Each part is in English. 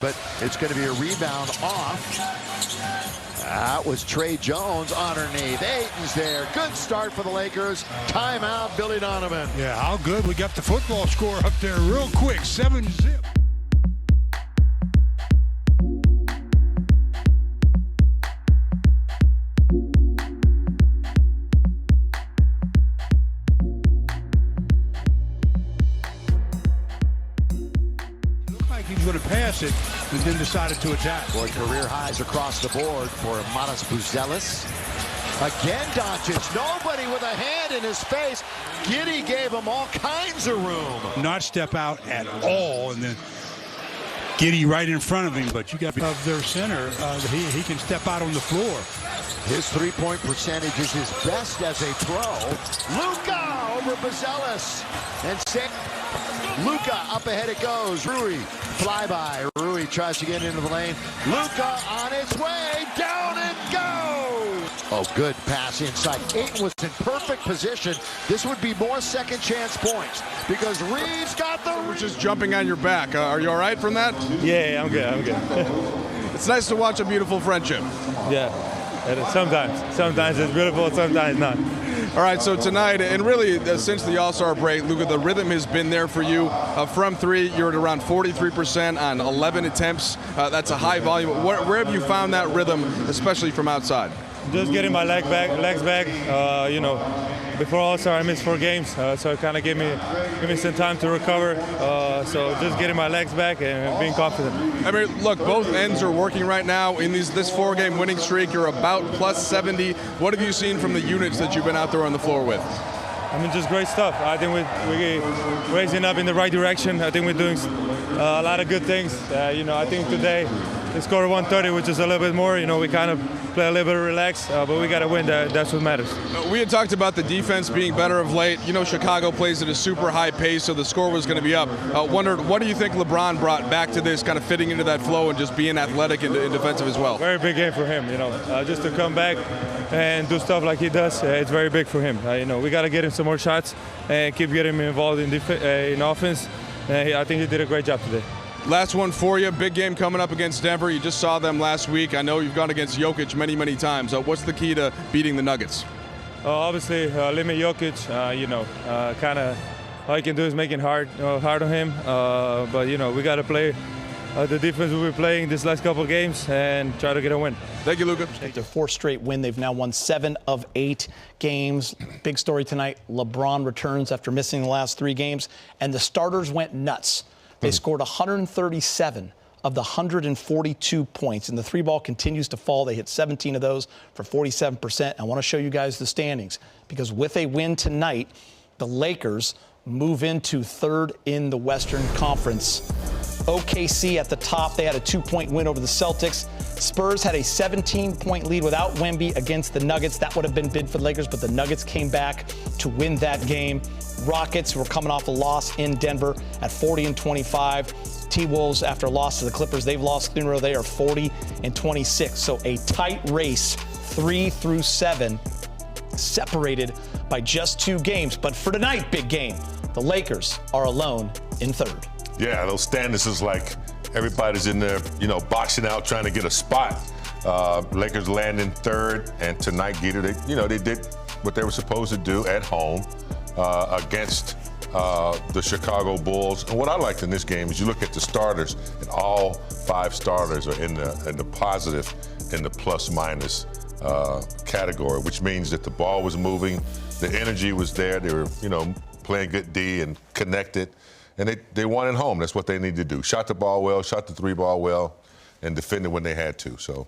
But it's going to be a rebound off. That was Trey Jones underneath. Ayton's there. Good start for the Lakers. Timeout, Billy Donovan. Yeah, how good. We got the football score up there real quick. 7-zip. He was going to pass it, and then decided to attack. Boy, career highs across the board for Manas Buzelis. Again, Doncic. Nobody with a hand in his face. Giddey gave him all kinds of room. Not step out at all, and then Giddey right in front of him. But you got of their center, he can step out on the floor. His three-point percentage is his best as a pro. Luka over Buzelis. And Luka up ahead it goes. Rui flyby. Rui tries to get into the lane. Luka on its way. Down it goes. Oh, good pass inside. Ayton was in perfect position. This would be more second chance points because Reeves got the... We're just jumping on your back. Are you all right from that? Yeah, I'm good. It's nice to watch a beautiful friendship. Yeah, sometimes it's beautiful, sometimes not. All right, so tonight, and really since the All-Star break, Luka, the rhythm has been there for you. From three, you're at around 43% on 11 attempts. That's a high volume. Where have you found that rhythm, especially from outside? Just getting my legs back. Before All-Star, I missed 4 games, so it kind of gave me some time to recover. So just getting my legs back and being confident. I mean, look, both ends are working right now. In this 4-game winning streak, you're about plus 70. What have you seen from the units that you've been out there on the floor with? I mean, just great stuff. I think we're raising up in the right direction. I think we're doing a lot of good things. I think today they scored 130, which is a little bit more. We kind of play a little bit relaxed, but we got to win. That's what matters. We had talked about the defense being better of late. Chicago plays at a super high pace, so the score was going to be up. Wondered, what do you think LeBron brought back to this, kind of fitting into that flow and just being athletic and defensive as well? Very big game for him, just to come back and do stuff like he does. It's very big for him. We got to get him some more shots and keep getting him involved in offense. I think he did a great job today. Last one for you. Big game coming up against Denver. You just saw them last week. I know you've gone against Jokic many, many times. What's the key to beating the Nuggets? Obviously, limit Jokic. Kind of all he can do is make it hard on him. But we got to play the defense we've been playing this last couple of games and try to get a win. Thank you, Luka. Their 4th straight win. They've now won 7 of 8 games. Big story tonight. LeBron returns after missing the last 3 games, and the starters went nuts. They scored 137 of the 142 points, and the 3-ball continues to fall. They hit 17 of those for 47%. I want to show you guys the standings because with a win tonight, the Lakers move into 3rd in the Western Conference. OKC at the top. They had a 2-point win over the Celtics. Spurs had a 17-point lead without Wemby against the Nuggets. That would have been big for the Lakers, but the Nuggets came back to win that game. Rockets were coming off a loss in Denver at 40-25. T-Wolves, after a loss to the Clippers, they've lost 3 in a row. They are 40-26. So a tight race, 3 through 7, separated by just 2 games. But for tonight, big game. The Lakers are alone in 3rd. Yeah, those standings is like everybody's in there, boxing out, trying to get a spot. Lakers land in 3rd, and tonight, Gator, they did what they were supposed to do at home against the Chicago Bulls. And what I liked in this game is you look at the starters, and all 5 starters are in the positive, in the plus-minus category, which means that the ball was moving, the energy was there, they were, playing good D and connected. And they won at home. That's what they need to do. Shot the ball well, shot the 3-ball well, and defended when they had to. So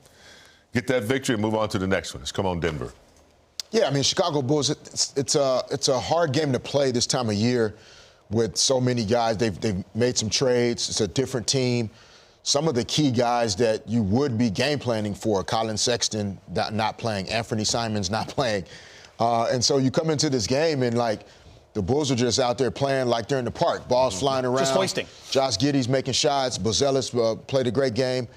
get that victory and move on to the next one. Let's come on, Denver. Yeah, I mean, Chicago Bulls, it's a hard game to play this time of year with so many guys. They've made some trades. It's a different team. Some of the key guys that you would be game planning for, Colin Sexton not playing, Anthony Simons not playing. And so you come into this game and, the Bulls are just out there playing like they're in the park. Balls flying around. Just hoisting. Josh Giddey's making shots. Buzelis played a great game.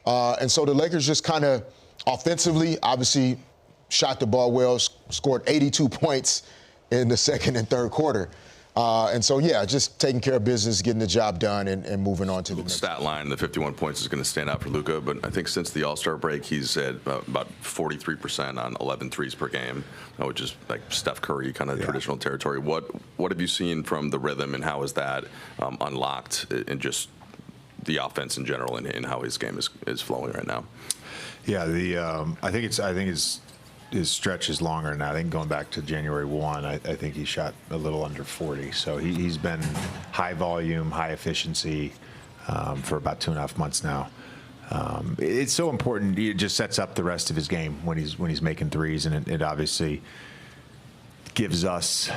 And so the Lakers just kind of offensively, obviously, shot the ball well, scored 82 points in the second and third quarter. And so, yeah, just taking care of business, getting the job done, and moving on to the next. Stat line, the 51 points is going to stand out for Luka, but I think since the All-Star break, he's at about 43% on 11 threes per game, which is like Steph Curry kind of traditional territory. What have you seen from the rhythm, and how is that unlocked in just the offense in general, and how his game is flowing right now? Yeah, I think his stretch is longer now. I think going back to January 1, I think he shot a little under 40. So he's been high volume, high efficiency for about 2.5 months now. It's so important. It just sets up the rest of his game when he's making threes, and it obviously gives us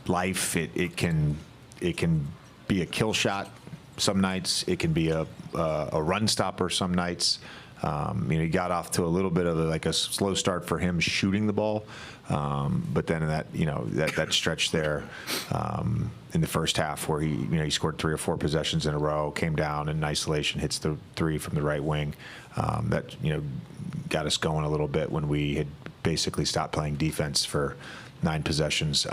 life. It can be a kill shot some nights. It can be a run stopper some nights. He got off to a little bit of a slow start for him shooting the ball, but then in that stretch there in the first half where he scored 3 or 4 possessions in a row, came down in isolation, hits the 3 from the right wing, that got us going a little bit when we had basically stopped playing defense for 9 possessions.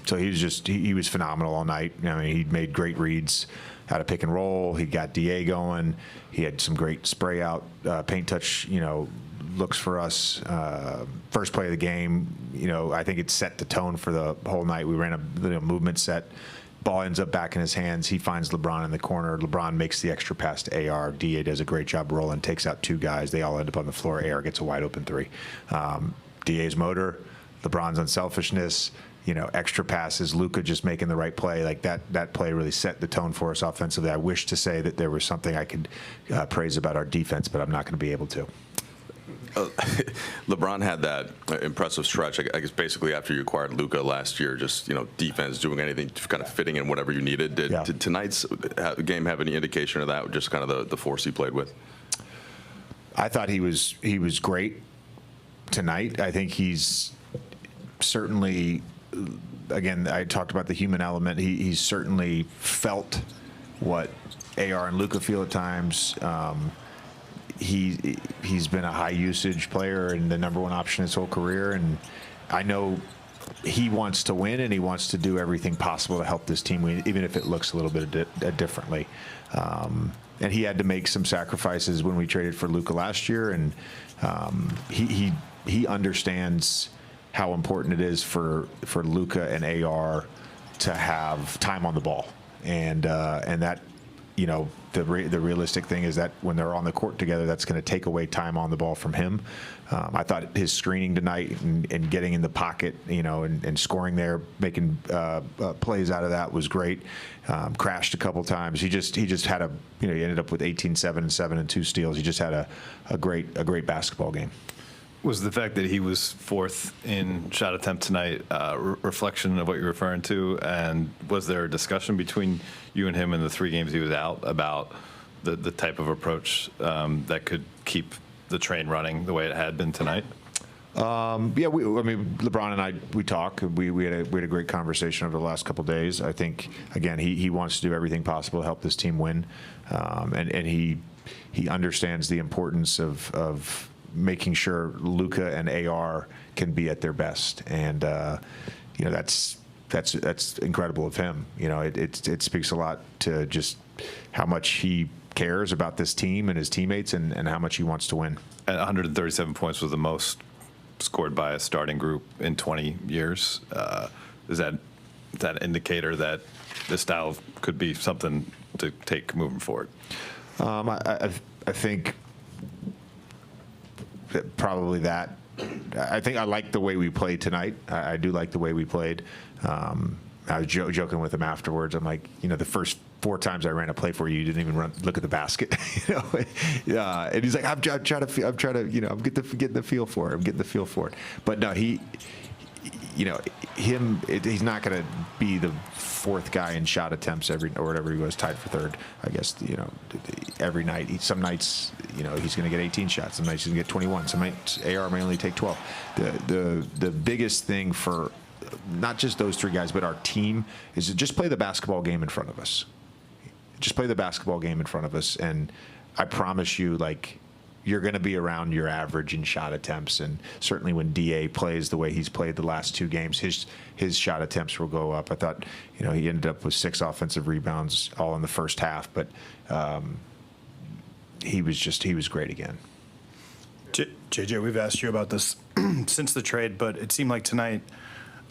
So he was phenomenal all night. He made great reads. Had a pick and roll. He got DA going. He had some great spray out, paint touch, looks for us. First play of the game, I think it set the tone for the whole night. We ran a movement set. Ball ends up back in his hands. He finds LeBron in the corner. LeBron makes the extra pass to AR. DA does a great job rolling, takes out 2 guys. They all end up on the floor. AR gets a wide open 3. DA's motor, LeBron's unselfishness. Extra passes, Luka just making the right play. Like that play really set the tone for us offensively. I wish to say that there was something I could praise about our defense, but I'm not going to be able to. LeBron had that impressive stretch, I guess, basically after you acquired Luka last year, just, defense, doing anything, kind of fitting in whatever you needed. Did tonight's game have any indication of that, just kind of the force he played with? I thought he was great tonight. I think he's certainly, again, I talked about the human element. He's certainly felt what AR and Luka feel at times. He's been a high usage player and the #1 option his whole career, and I know he wants to win and he wants to do everything possible to help this team win, even if it looks a little bit differently. And he had to make some sacrifices when we traded for Luka last year, and he understands how important it is for Luka and AR to have time on the ball, and that, the realistic thing is that when they're on the court together, that's going to take away time on the ball from him. I thought his screening tonight and getting in the pocket, and scoring there, making plays out of that was great. Crashed a couple times. He just had he ended up with 18, 7, and 7 and 2 steals. He just had a great basketball game. Was the fact that he was 4th in shot attempt tonight reflection of what you're referring to? And was there a discussion between you and him in the 3 games he was out about the type of approach that could keep the train running the way it had been tonight? LeBron and I, we talk. We had a great conversation over the last couple of days. I think, again, he wants to do everything possible to help this team win, and he understands the importance of making sure Luka and AR can be at their best, and that's incredible of him. It speaks a lot to just how much he cares about this team and his teammates, and how much he wants to win. At 137 points was the most scored by a starting group in 20 years. Is that an indicator that this style could be something to take moving forward? I think probably that. I think I like the way we played tonight. I do like the way we played. I was joking with him afterwards. I'm like, the first 4 times I ran a play for you, you didn't even look at the basket. And he's like, I'm getting the feel for it. I'm getting the feel for it. But no, he's not going to be the 4th guy in shot attempts or whatever he was, tied for 3rd, I guess, every night. Some nights, he's going to get 18 shots. Some nights he's going to get 21. Some nights AR may only take 12. The biggest thing for not just those 3 guys, but our team is to just play the basketball game in front of us. Just play the basketball game in front of us. And I promise you, you're going to be around your average in shot attempts, and certainly when DA plays the way he's played the last 2 games, his shot attempts will go up. I thought, he ended up with 6 offensive rebounds all in the first half, but he was great again. JJ, we've asked you about this since the trade, but it seemed like tonight,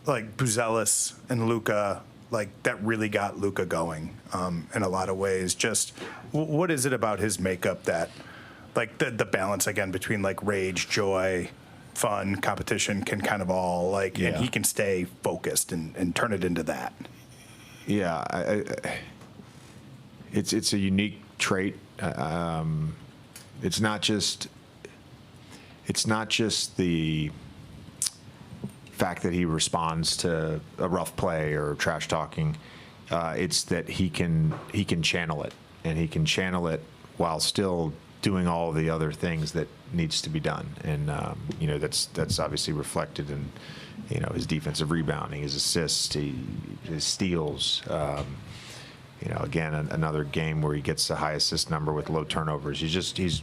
like Buzelis and Luka, like that really got Luka going in a lot of ways. Just what is it about his makeup that, like the balance again between like rage, joy, fun, competition can kind of all like, and he can stay focused and turn it into that. Yeah, it's a unique trait. It's not just the fact that he responds to a rough play or trash talking. It's that he can channel it, and he can channel it while still doing all the other things that needs to be done. And that's obviously reflected in his defensive rebounding, his assists, his steals. Again, another game where he gets a high assist number with low turnovers. He's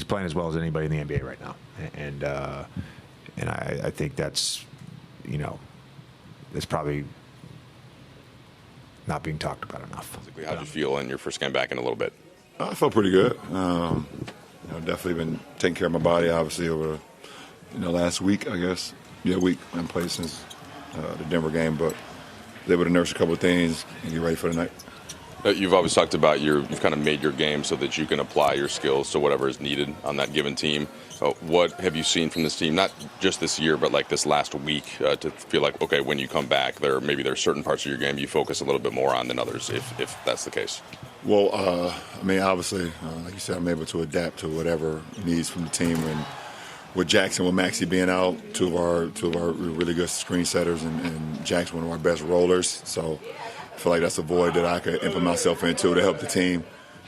playing as well as anybody in the NBA right now, and I think that's it's probably not being talked about enough. How'd you feel in your first game back in a little bit? I felt pretty good. Definitely been taking care of my body, obviously, over the last week, I guess. Yeah, week. I haven't played since the Denver game, but was able to nurse a couple of things and get ready for the night. You've always talked about you've kind of made your game so that you can apply your skills to whatever is needed on that given team. What have you seen from this team, not just this year, but like this last week, to feel like, okay, when you come back, there are certain parts of your game you focus a little bit more on than others, if that's the case? Well, obviously, like you said, I'm able to adapt to whatever needs from the team. And with Jackson, with Maxey being out, two of our really good screen setters, and Jackson, one of our best rollers. So I feel like that's a void that I could implement myself into to help the team.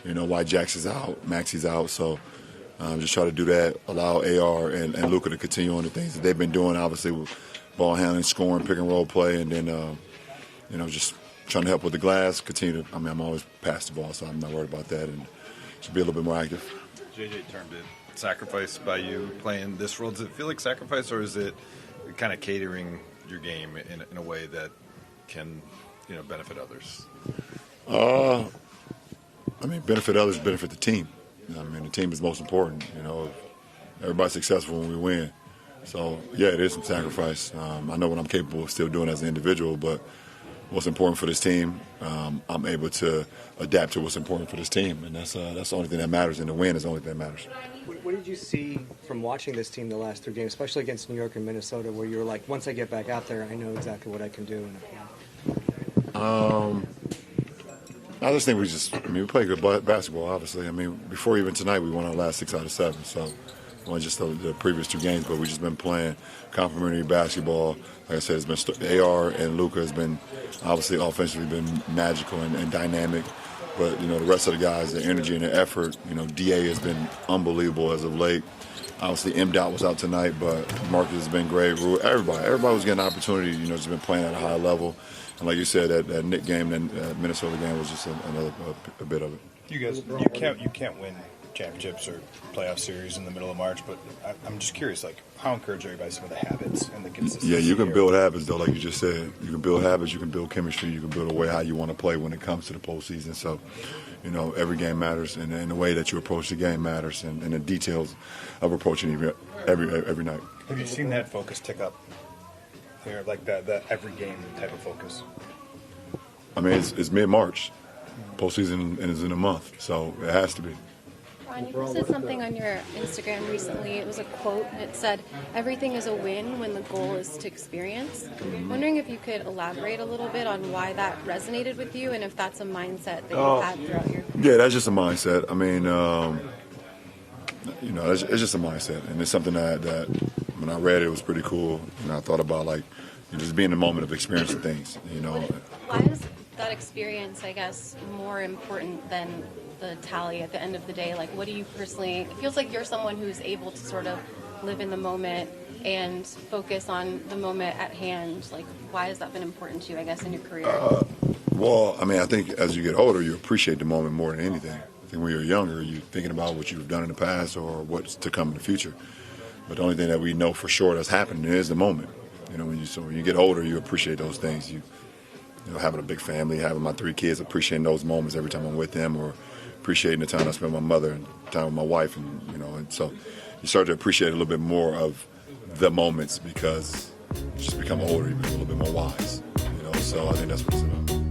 Why Jackson's out, Maxey's out. So just try to do that, allow AR and Luka to continue on the things that they've been doing, obviously, with ball handling, scoring, pick and roll play, and then, just trying to help with the glass, continue to, I'm always pass the ball, so I'm not worried about that, and should be a little bit more active. JJ termed it sacrifice by you playing this role. Does it feel like sacrifice, or is it kind of catering your game in a way that can, benefit others? Benefit others, benefit the team. The team is most important. Everybody's successful when we win. So, yeah, it is some sacrifice. I know what I'm capable of still doing as an individual, but what's important for this team, I'm able to adapt to what's important for this team, and that's the only thing that matters, and the win is the only thing that matters. What did you see from watching this team the last 3 games, especially against New York and Minnesota, where you were like, once I get back out there, I know exactly what I can do? I just think we play good basketball, obviously. Before even tonight, we won our last 6 out of 7, so won just the previous 2 games, but we've just been playing complimentary basketball. Like I said, it's been AR and Luka has been obviously offensively been magical and dynamic. But, the rest of the guys, the energy and the effort, DA has been unbelievable as of late. Obviously, M-Dot was out tonight, but Marcus has been great. Everybody was getting an opportunity, just been playing at a high level. And like you said, that Knick game and Minnesota game was just another bit of it. You guys, you can't win championships or playoff series in the middle of March, but I'm just curious, like, how encouraged are you by some of the habits and the consistency? Yeah, you can build habits, though, like you just said. You can build habits, you can build chemistry, you can build a way how you want to play when it comes to the postseason. So, every game matters, and the way that you approach the game matters, and the details of approaching every night. Have you seen that focus tick up here, like that every game type of focus? It's mid-March. Postseason is in a month, so it has to be. Ron, you posted something on your Instagram recently. It was a quote. It said, "Everything is a win when the goal is to experience." I'm wondering if you could elaborate a little bit on why that resonated with you and if that's a mindset that you had throughout your career. Yeah, that's just a mindset. It's just a mindset. And it's something that when I read it was pretty cool. And I thought about, just being in the moment of experiencing things, Why is that experience, I guess, more important than the tally at the end of the day? Like, what do you personally, it feels like you're someone who's able to sort of live in the moment and focus on the moment at hand. Like, why has that been important to you, I guess, in your career? I think as you get older, you appreciate the moment more than anything. I think when you're younger, you're thinking about what you've done in the past or what's to come in the future. But the only thing that we know for sure that's happening is the moment. You know, when you get older, you appreciate those things. You know, having a big family, having my 3 kids, appreciating those moments every time I'm with them, or appreciating the time I spend with my mother and time with my wife, and and so you start to appreciate a little bit more of the moments because you just become older, you become a little bit more wise. So I think that's what it's about.